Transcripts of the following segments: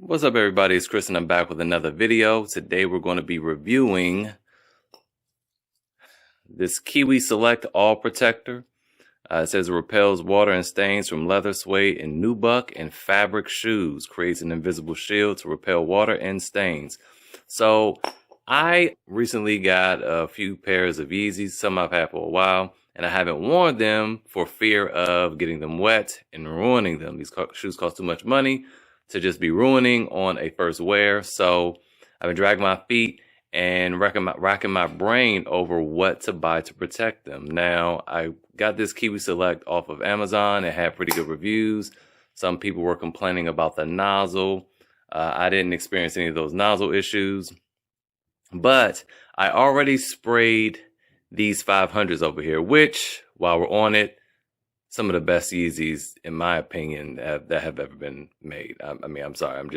What's up, everybody? It's Chris and I'm back with another video. Today we're going to be reviewing this Kiwi Select All Protector. It says it repels water and stains from leather, suede, and nubuck and fabric shoes. Creates an invisible shield to repel water and stains. So I recently got a few pairs of Yeezys, some I've had for a while, and I haven't worn them for fear of getting them wet and ruining them. These shoes cost too much money to just be ruining on a first wear. So I've been dragging my feet and racking my brain over what to buy to protect them. Now, I got this Kiwi Select off of Amazon. It had pretty good reviews. Some people were complaining about the nozzle. I didn't experience any of those nozzle issues. But I already sprayed these 500s over here, which, while we're on it, some of the best Yeezys, in my opinion, that have ever been made. I mean, I'm sorry.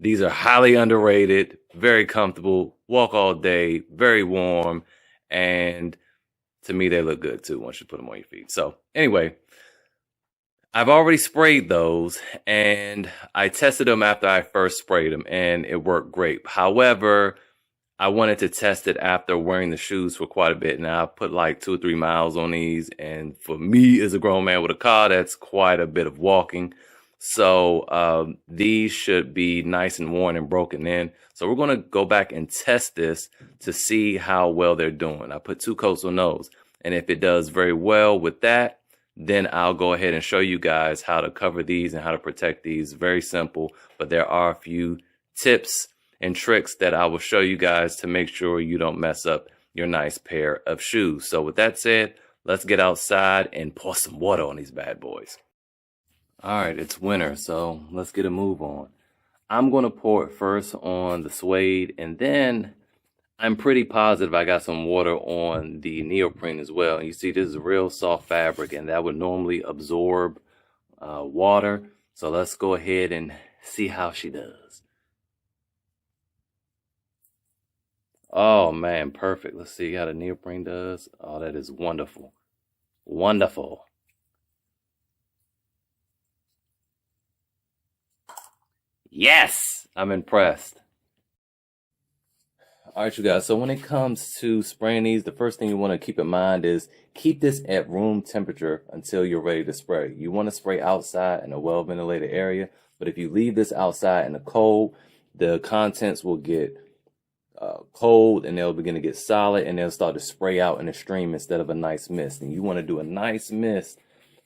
These are highly underrated, very comfortable, walk all day, very warm. And to me, they look good too once you put them on your feet. So anyway, I've already sprayed those and I tested them after I first sprayed them and it worked great. However, I wanted to test it after wearing the shoes for quite a bit. Now, I put like 2 or 3 miles on these. And for me, as a grown man with a car, that's quite a bit of walking. So these should be nice and worn and broken in. So we're going to go back and test this to see how well they're doing. I put 2 coats on those. And if it does very well with that, then I'll go ahead and show you guys how to cover these and how to protect these. Very simple, but there are a few tips and tricks that I will show you guys to make sure you don't mess up your nice pair of shoes. So with that said, let's get outside and pour some water on these bad boys. All right, it's winter, so let's get a move on. I'm going to pour it first on the suede, and then I'm pretty positive I got some water on the neoprene as well. And you see, this is real soft fabric, and that would normally absorb water. So let's go ahead and see how she does. Oh man, perfect. Let's see how the neoprene does. Oh, that is wonderful. Wonderful. Yes, I'm impressed. All right, you guys. So when it comes to spraying these, the first thing you want to keep in mind is keep this at room temperature until you're ready to spray. You want to spray outside in a well-ventilated area, but if you leave this outside in the cold, the contents will get cold and they'll begin to get solid and they'll start to spray out in a stream instead of a nice mist. And you want to do a nice mist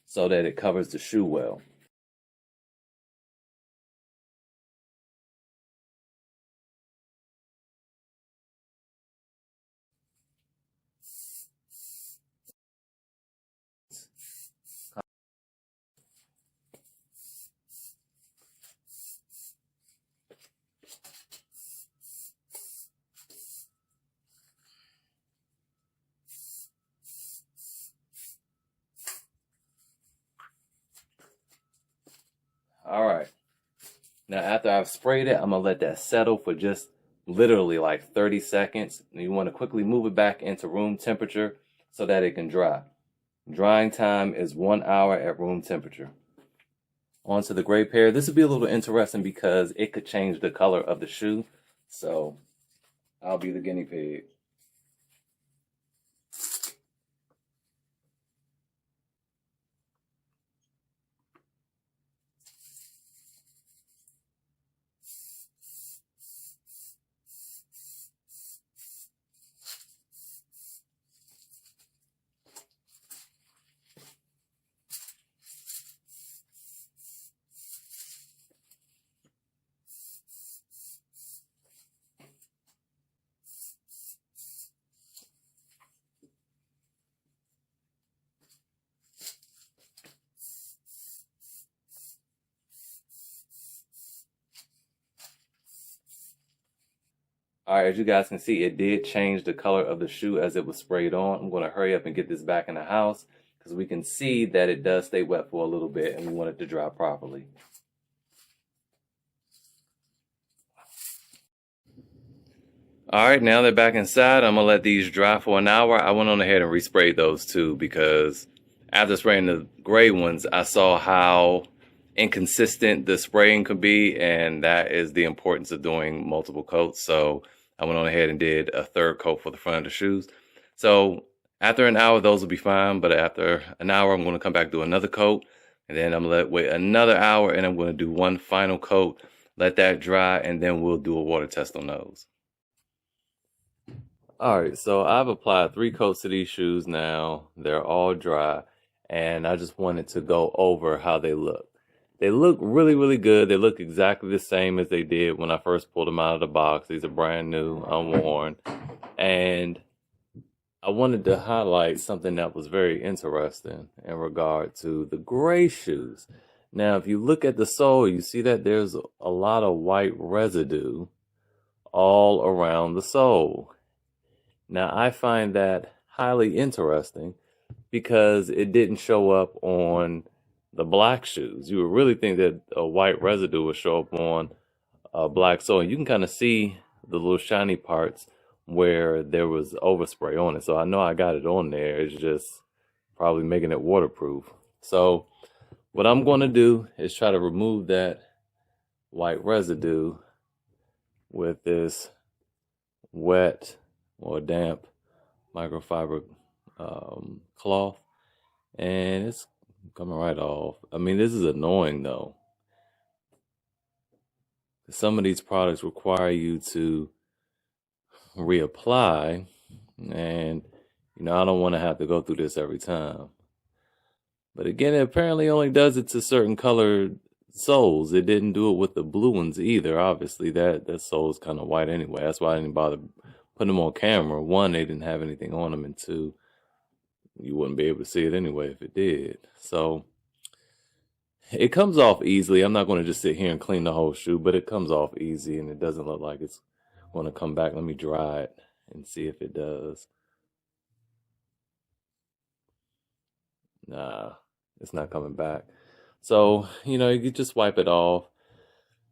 so that it covers the shoe well. All right. Now, after I've sprayed it, I'm going to let that settle for just literally like 30 seconds. And you want to quickly move it back into room temperature so that it can dry. Drying time is 1 hour at room temperature. On to the gray pair. This will be a little interesting because it could change the color of the shoe. So I'll be the guinea pig. All right, as you guys can see, it did change the color of the shoe as it was sprayed on. I'm going to hurry up and get this back in the house because we can see that it does stay wet for a little bit and we want it to dry properly. All right, now they're back inside. I'm going to let these dry for an hour. I went on ahead and resprayed those too because after spraying the gray ones, I saw how inconsistent the spraying could be, and that is the importance of doing multiple coats. So I went on ahead and did a third coat for the front of the shoes. So after an hour, those will be fine, but after an hour, I'm going to come back, do another coat, and then I'm going to let it wait another hour, and I'm going to do one final coat, let that dry, and then we'll do a water test on those. All right, so I've applied 3 coats to these shoes now. They're all dry, and I just wanted to go over how they look. They look really, really good. They look exactly the same as they did when I first pulled them out of the box. These are brand new, unworn. And I wanted to highlight something that was very interesting in regard to the gray shoes. Now, if you look at the sole, you see that there's a lot of white residue all around the sole. Now, I find that highly interesting because it didn't show up on the black shoes. You would really think that a white residue would show up on a black sole. And you can kind of see the little shiny parts where there was overspray on it. So I know I got it on there. It's just probably making it waterproof. So what I'm going to do is try to remove that white residue with this wet or damp microfiber cloth, and it's coming right off. I mean, this is annoying though. Some of these products require you to reapply, and I don't want to have to go through this every time. But again, it apparently only does it to certain colored soles. It didn't do it with the blue ones either. Obviously, that sole is kind of white anyway. That's why I didn't bother putting them on camera. 1, they didn't have anything on them, and 2, you wouldn't be able to see it anyway if it did. So it comes off easily. I'm not going to just sit here and clean the whole shoe, but it comes off easy, and it doesn't look like it's going to come back. Let me dry it and see if it does. Nah, it's not coming back. So, you could just wipe it off.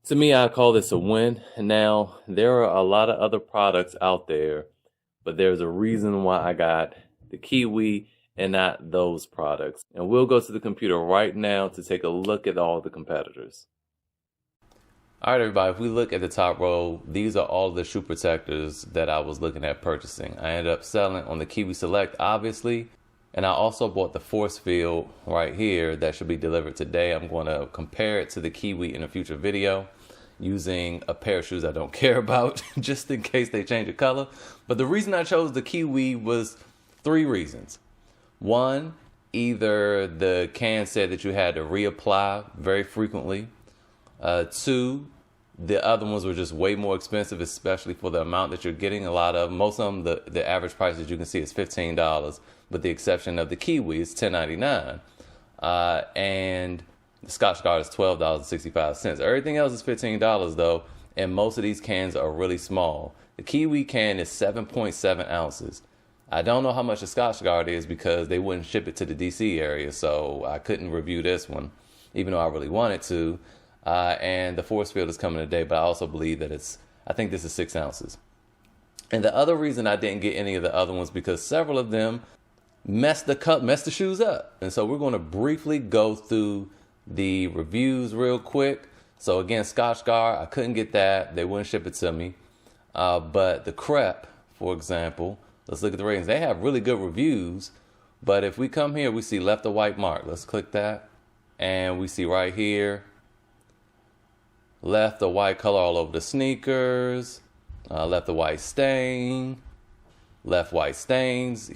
To me, I call this a win. Now, there are a lot of other products out there, but there's a reason why I got the Kiwi and not those products. And we'll go to the computer right now to take a look at all the competitors. All right, everybody, if we look at the top row, these are all the shoe protectors that I was looking at purchasing. I ended up selling on the Kiwi Select, obviously. And I also bought the force field right here that should be delivered today. I'm going to compare it to the Kiwi in a future video using a pair of shoes I don't care about, just in case they change the color. But the reason I chose the Kiwi was 3 reasons. 1, either the can said that you had to reapply very frequently. 2, the other ones were just way more expensive, especially for the amount that you're getting. Most of them, the average price that you can see is $15, with the exception of the Kiwi, it's $10.99. And the Scotch Guard is $12.65. Everything else is $15 though, and most of these cans are really small. The Kiwi can is 7.7 ounces. I don't know how much the Scotch Guard is because they wouldn't ship it to the DC area, so I couldn't review this one, even though I really wanted to. And the force field is coming today, but I also believe that I think this is 6 ounces. And the other reason I didn't get any of the other ones because several of them messed the shoes up. And so we're going to briefly go through the reviews real quick. So again, Scotch Guard, I couldn't get that. They wouldn't ship it to me. But the Crep, for example, let's look at the ratings. They have really good reviews. But if we come here, we see left a white mark. Let's click that. And we see right here, left a white color all over the sneakers. Left a white stain. Left white stains.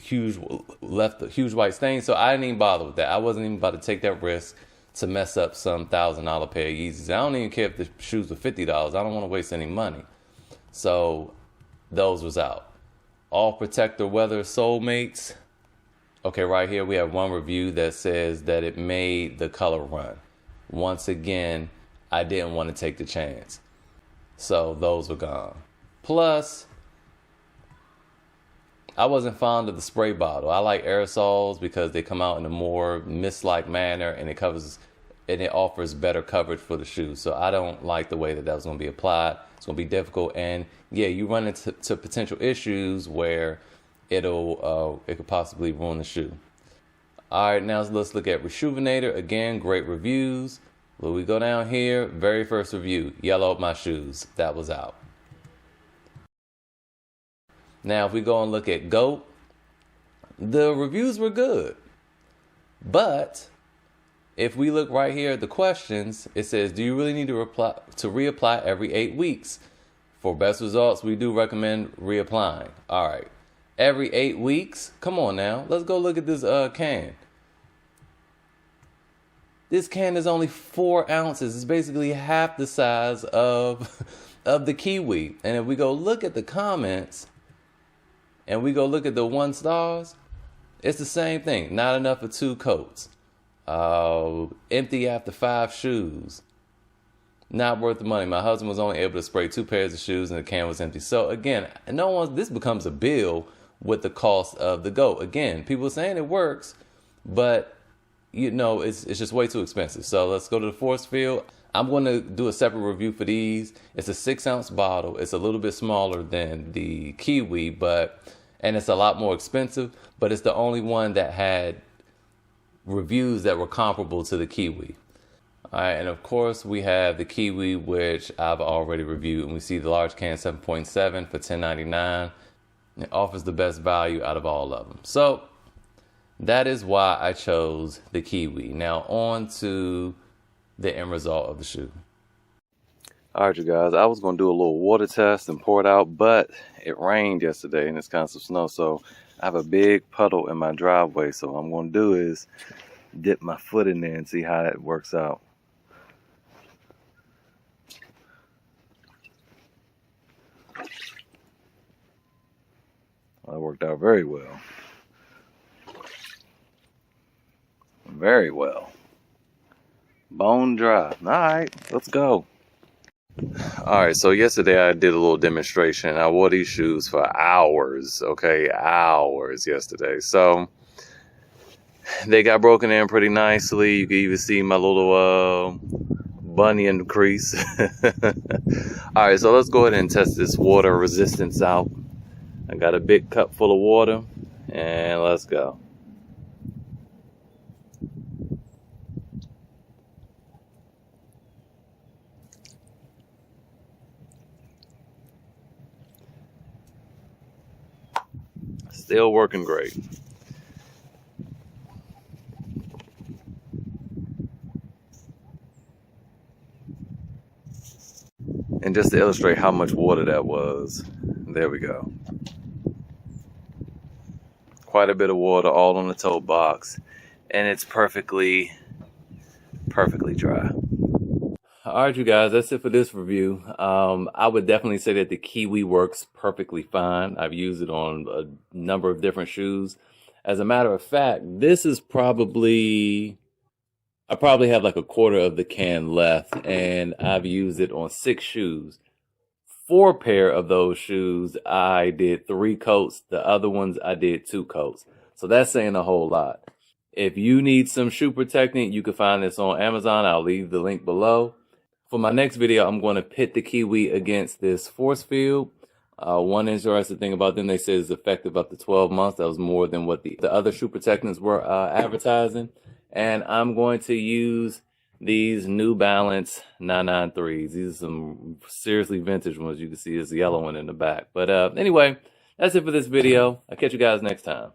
Left a huge white stain. So I didn't even bother with that. I wasn't even about to take that risk to mess up some $1,000 pair of Yeezys. I don't even care if the shoes were $50. I don't want to waste any money. So those was out. All Protector Weather Soulmates. Okay, right here we have one review that says that it made the color run. Once again, I didn't want to take the chance. So those were gone. Plus, I wasn't fond of the spray bottle. I like aerosols because they come out in a more mist-like manner and it offers better coverage for the shoe. So I don't like the way that was going to be applied. It's going to be difficult, and yeah, you run into potential issues where it could possibly ruin the shoe. All right, now let's look at Reshoevn8r. Again, great reviews. But we go down here, very first review, yellow up my shoes. That was out. Now, if we go and look at GOAT, the reviews were good. But if we look right here at the questions, it says, do you really need to reapply every 8 weeks? For best results, we do recommend reapplying. All right. Every 8 weeks? Come on now. Let's go look at this can. This can is only 4 ounces. It's basically half the size of the Kiwi. And if we go look at the comments and we go look at the 1 stars, it's the same thing. Not enough for 2 coats. Empty after 5 shoes. Not worth the money. My husband was only able to spray 2 pairs of shoes and the can was empty. So again, this becomes a bill with the cost of the GOAT. Again, people are saying it works, but it's just way too expensive. So let's go to the force field. I'm going to do a separate review for these. It's a 6-ounce bottle. It's a little bit smaller than the Kiwi, and it's a lot more expensive, but it's the only one that had reviews that were comparable to the Kiwi. All right, and of course we have the Kiwi, which I've already reviewed, and we see the large can 7.7 for $10.99. It offers the best value out of all of them. So that is why I chose the Kiwi. Now on to the end result of the shoe. All right, you guys, I was going to do a little water test and pour it out, but it rained yesterday and it's kind of some snow. So I have a big puddle in my driveway. So what I'm going to do is dip my foot in there and see how that works out. Well, that worked out very well. Very well. Bone dry. All right, let's go. All right, so yesterday I did a little demonstration. I wore these shoes for hours, okay? Hours yesterday. So they got broken in pretty nicely. You can even see my little bunion crease. All right, so let's go ahead and test this water resistance out. I got a big cup full of water, and let's go. Still working great. And just to illustrate how much water that was, there we go. Quite a bit of water all on the toe box, and it's perfectly dry. All right, you guys, that's it for this review. I would definitely say that the Kiwi works perfectly fine. I've used it on a number of different shoes. As a matter of fact, this is I probably have like a quarter of the can left, and I've used it on 6 shoes. 4 pair of those shoes, I did 3 coats. The other ones, I did 2 coats. So that's saying a whole lot. If you need some shoe protectant, you can find this on Amazon. I'll leave the link below. For my next video, I'm going to pit the Kiwi against this force field. One interesting thing about them, they say it's effective up to 12 months. That was more than what the other shoe protectants were advertising. And I'm going to use these New Balance 993s. These are some seriously vintage ones. You can see this yellow one in the back. But anyway, that's it for this video. I'll catch you guys next time.